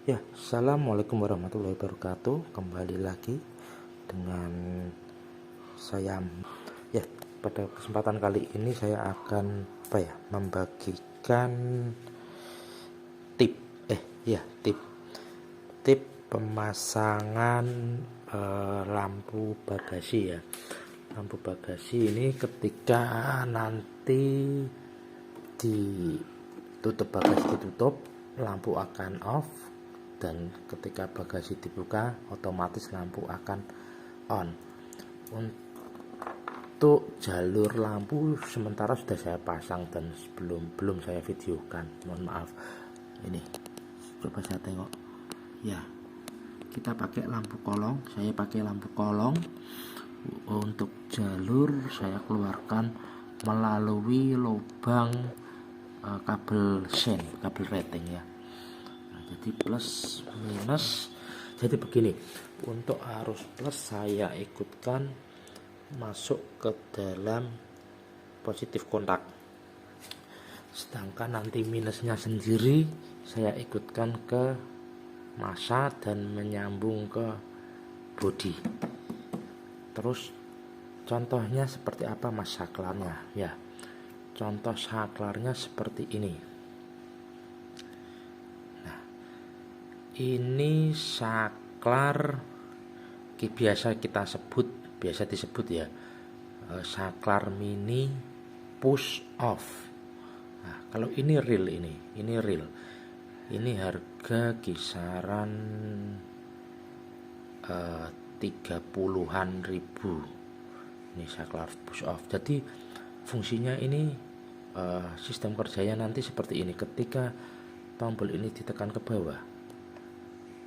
Ya, assalamualaikum warahmatullahi wabarakatuh. Kembali lagi dengan saya. Ya, pada kesempatan kali ini saya akan membagikan tip. Tip pemasangan lampu bagasi ya. Lampu bagasi ini ketika nanti ditutup, bagasi ditutup, lampu akan off, dan ketika bagasi dibuka otomatis lampu akan on. Untuk jalur lampu sementara sudah saya pasang dan belum saya videokan, mohon maaf. Ini coba saya tengok ya, kita pakai lampu kolong. Saya pakai lampu kolong. Untuk jalur saya keluarkan melalui lubang kabel sen, kabel rating ya. Jadi plus minus, jadi begini, untuk arus plus saya ikutkan masuk ke dalam positif kontak, sedangkan nanti minusnya sendiri saya ikutkan ke massa dan menyambung ke bodi. Terus contohnya seperti apa mas saklarnya ya. Contoh saklarnya seperti ini. Ini saklar biasa disebut ya, saklar mini push off. Nah, kalau ini real, ini real. Ini harga kisaran 30-an ribu. Ini saklar push off. Jadi fungsinya ini, sistem kerjanya nanti seperti ini. Ketika tombol ini ditekan ke bawah,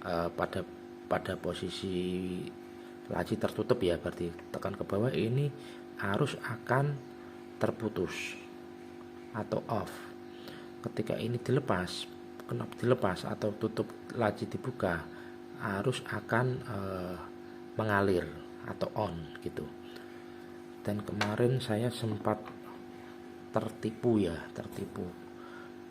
pada posisi laci tertutup ya, berarti tekan ke bawah, ini arus akan terputus atau off. Ketika ini dilepas, knop dilepas atau tutup laci dibuka, arus akan mengalir atau on gitu. Dan kemarin saya sempat tertipu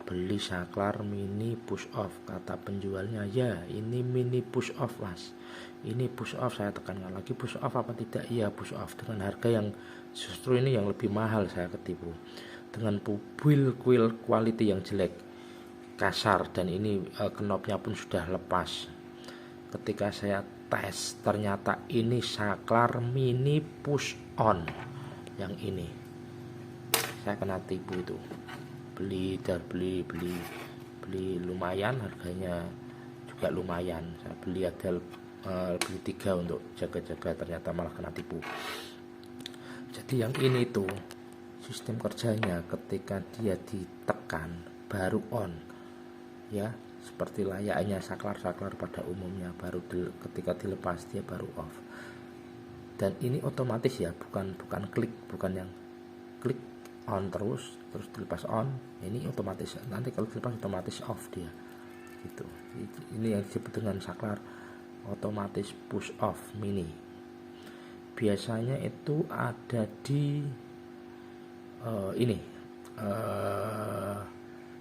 beli saklar mini push off. Kata penjualnya, ya ini mini push off mas, ini push off. Saya tekankan lagi, push off apa tidak? Iya push off, dengan harga yang justru ini yang lebih mahal. Saya ketipu dengan build quality yang jelek, kasar, dan ini knopnya pun sudah lepas. Ketika saya tes, ternyata ini saklar mini push on yang ini. Saya kena tipu itu. Beli lumayan, harganya juga lumayan. Saya beli 3 untuk jaga-jaga, ternyata malah kena tipu. Jadi yang ini tuh sistem kerjanya, ketika dia ditekan baru on ya, seperti layaknya saklar-saklar pada umumnya. Baru ketika dilepas dia baru off. Dan ini otomatis ya, bukan klik, bukan yang klik on terus dilepas on. Ini otomatis, nanti kalau dilepas otomatis off dia gitu. Ini yang disebut dengan saklar otomatis push off mini. Biasanya itu ada di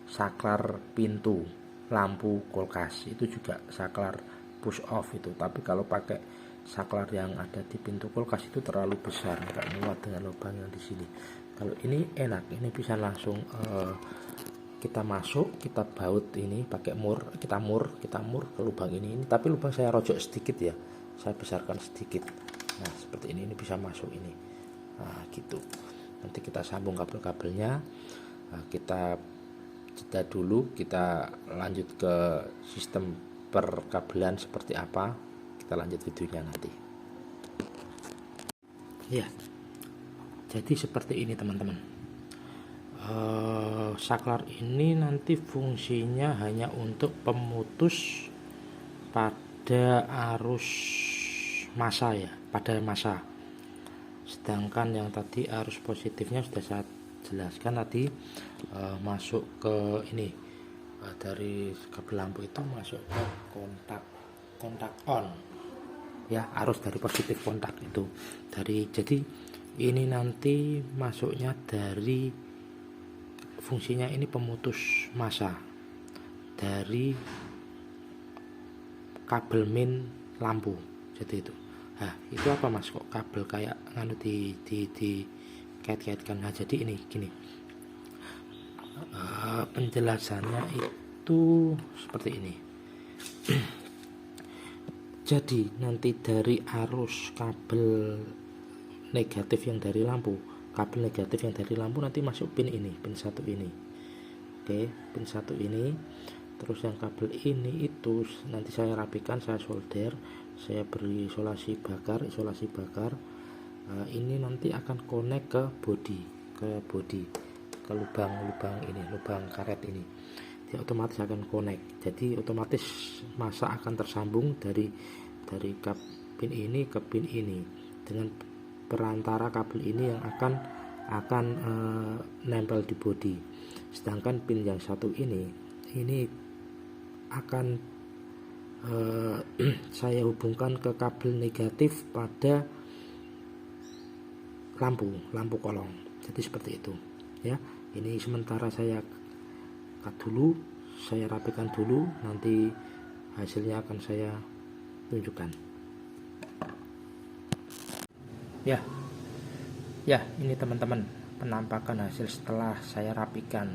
saklar pintu lampu kulkas, itu juga saklar push off itu. Tapi kalau pakai saklar yang ada di pintu kulkas itu terlalu besar, nggak muat dengan lubang yang di sini. Kalau ini enak, ini bisa langsung kita masuk, kita baut ini pakai kita mur ke lubang ini. Tapi lubang saya rojok sedikit ya, saya besarkan sedikit. Nah seperti ini bisa masuk ini. Nah gitu. Nanti kita sambung kabel-kabelnya. Nah, kita jeda dulu, kita lanjut ke sistem perkabelan seperti apa. Kita lanjut videonya nanti. Ya. Jadi seperti ini teman-teman. Saklar ini nanti fungsinya hanya untuk pemutus pada arus massa ya, pada massa. Sedangkan yang tadi arus positifnya sudah saya jelaskan tadi, masuk ke ini, dari kabel lampu itu masuk ke kontak on ya, arus dari positif kontak itu jadi ini nanti masuknya dari fungsinya ini pemutus massa dari kabel min lampu. Jadi itu. Nah, itu apa Mas, kok kabel kayak nganu di kait-kaitkan. Nah, jadi ini gini. Penjelasannya itu seperti ini. Jadi nanti dari arus kabel negatif yang dari lampu, kabel negatif yang dari lampu nanti masuk pin ini, pin 1 ini. Oke, pin 1 ini. Terus yang kabel ini itu nanti saya rapikan, saya solder, saya beri isolasi bakar. Ini nanti akan connect ke body, ke lubang ini, lubang karet ini. Dia otomatis akan connect. Jadi otomatis masa akan tersambung dari pin ini ke pin ini dengan perantara kabel ini yang akan nempel di body. Sedangkan pin yang satu ini akan saya hubungkan ke kabel negatif pada lampu kolong. Jadi seperti itu ya. Ini sementara saya cut dulu, saya rapikan dulu, nanti hasilnya akan saya tunjukkan. Ya ini teman-teman penampakan hasil setelah saya rapikan.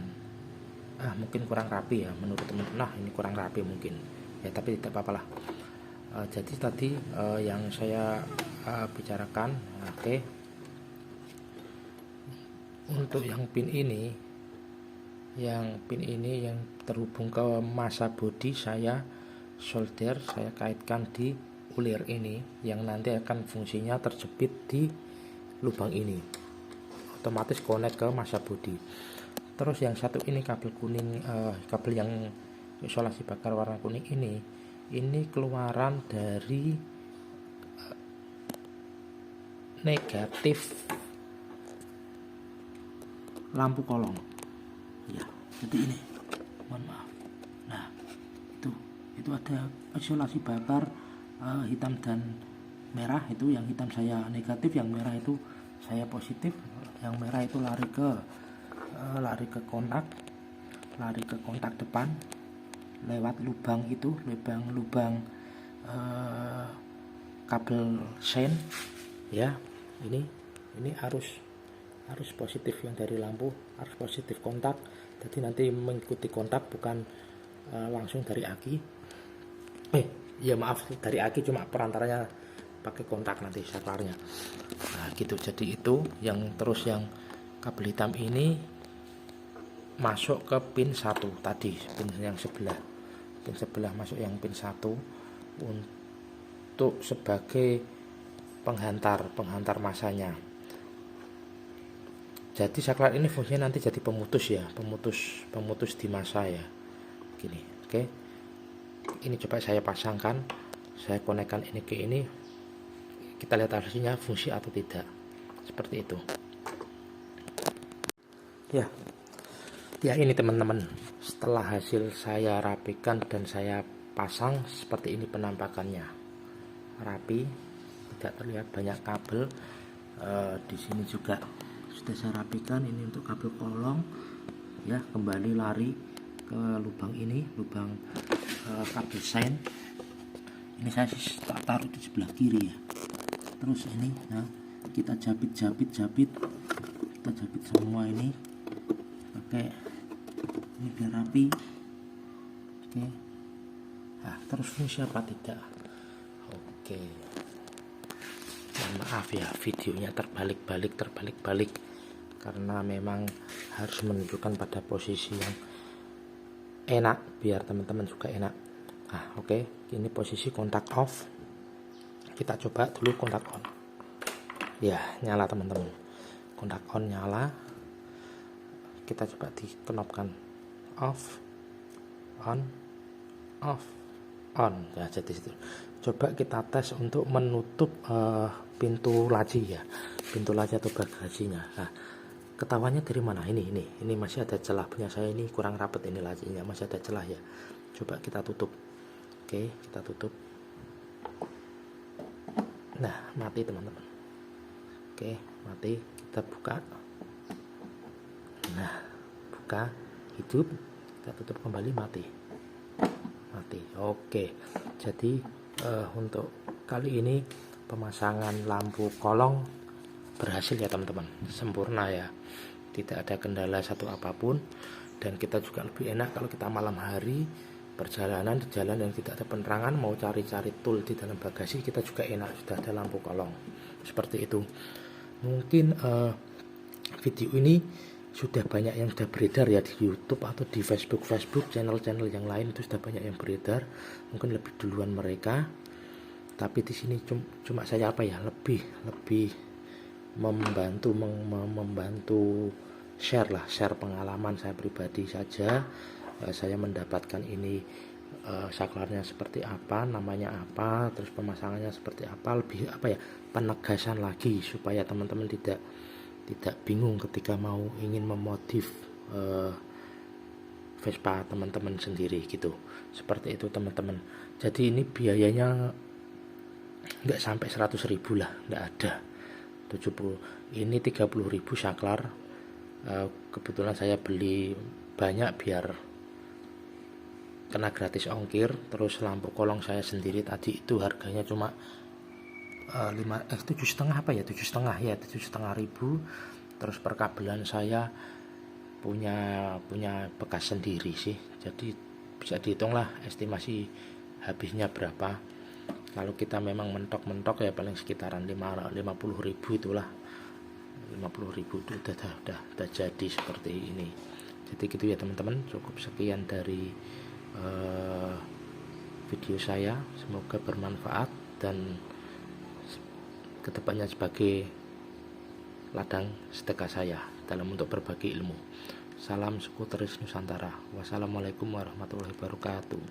Mungkin kurang rapi ya menurut teman-teman. Nah, ini kurang rapi mungkin ya, tapi tidak apa-apa lah. Jadi tadi yang saya bicarakan. Oke. Untuk yang pin ini yang terhubung ke masa bodi, saya solder, saya kaitkan di ulir ini yang nanti akan fungsinya terjepit di lubang ini, otomatis connect ke masa bodi. Terus yang satu ini kabel kuning, kabel yang isolasi bakar warna kuning ini keluaran dari negatif lampu kolong ya. Jadi ini, mohon maaf. Nah, itu ada isolasi bakar hitam dan merah. Itu yang hitam saya negatif, yang merah itu saya positif. Yang merah itu lari ke kontak depan lewat lubang itu, lubang kabel sen ya. Ini arus positif yang dari lampu, arus positif kontak. Jadi nanti mengikuti kontak, bukan langsung dari aki. Dari aki, cuma perantaranya pakai kontak nanti saklarnya. Nah gitu. Jadi itu yang kabel hitam ini masuk ke pin 1 tadi, pin sebelah masuk yang pin 1 untuk sebagai penghantar masanya. Jadi saklar ini fungsinya nanti jadi pemutus ya, pemutus di masa ya. Gini, oke. Ini coba saya pasangkan, saya konekkan ini ke ini. Kita lihat hasilnya fungsi atau tidak. Seperti itu. Ya ini teman-teman, setelah hasil saya rapikan dan saya pasang, seperti ini penampakannya. Rapi, tidak terlihat banyak kabel. Di sini juga sudah saya rapikan. Ini untuk kabel kolong ya, kembali lari ke lubang ini, lubang kabel sen. Ini saya taruh di sebelah kiri ya. Terus ini ya, kita jepit semua ini pakai ini biar rapi. Oke. Nah, terus fungsi apa tidak? Oke. Maaf ya, videonya terbalik-balik karena memang harus menunjukkan pada posisi yang enak biar teman-teman juga enak. Nah, oke. Ini posisi kontak off. Kita coba dulu kontak on. Ya, nyala teman-teman. Kontak on nyala. Kita coba dikenopkan off, on, off, on. Ya, jadi itu. Coba kita tes untuk menutup pintu laci ya, pintu laci atau bagasinya. Nah, ketahuannya dari mana? Ini masih ada celah. Punya saya ini kurang rapat, ini lacinya masih ada celah ya. Coba kita tutup. Oke, kita tutup. Nah, mati teman-teman. Oke, mati. Kita buka. Nah, buka, hidup. Kita tutup kembali, mati. mengerti. Oke, jadi untuk kali ini pemasangan lampu kolong berhasil ya teman-teman, sempurna ya, tidak ada kendala satu apapun. Dan kita juga lebih enak kalau kita malam hari perjalanan di jalan dan tidak ada penerangan, mau cari-cari tool di dalam bagasi kita juga enak, sudah ada lampu kolong seperti itu. Mungkin video ini sudah banyak yang sudah beredar ya di YouTube atau di Facebook channel-channel yang lain itu sudah banyak yang beredar, mungkin lebih duluan mereka. Tapi di sini cuma saya lebih membantu share pengalaman saya pribadi saja. Saya mendapatkan ini saklarnya seperti apa, namanya apa, terus pemasangannya seperti apa, lebih penegasan lagi supaya teman-teman tidak bingung ketika mau ingin memodif Vespa teman-teman sendiri gitu. Seperti itu teman-teman. Jadi ini biayanya nggak sampai 100.000 lah, nggak ada. 70 ini 30.000 saklar. Kebetulan saya beli banyak biar kena gratis ongkir. Terus lampu kolong saya sendiri tadi itu harganya cuma 7,5 ribu. Terus perkabelan saya punya bekas sendiri sih, jadi bisa dihitung lah estimasi habisnya berapa. Kalau kita memang mentok ya paling sekitaran 50.000 itulah. 50.000 itu udah jadi seperti ini. Jadi gitu ya teman-teman, cukup sekian dari video saya, semoga bermanfaat dan kedepannya sebagai ladang sedekah saya dalam untuk berbagi ilmu. Salam Skuteris Nusantara. Wassalamualaikum warahmatullahi wabarakatuh.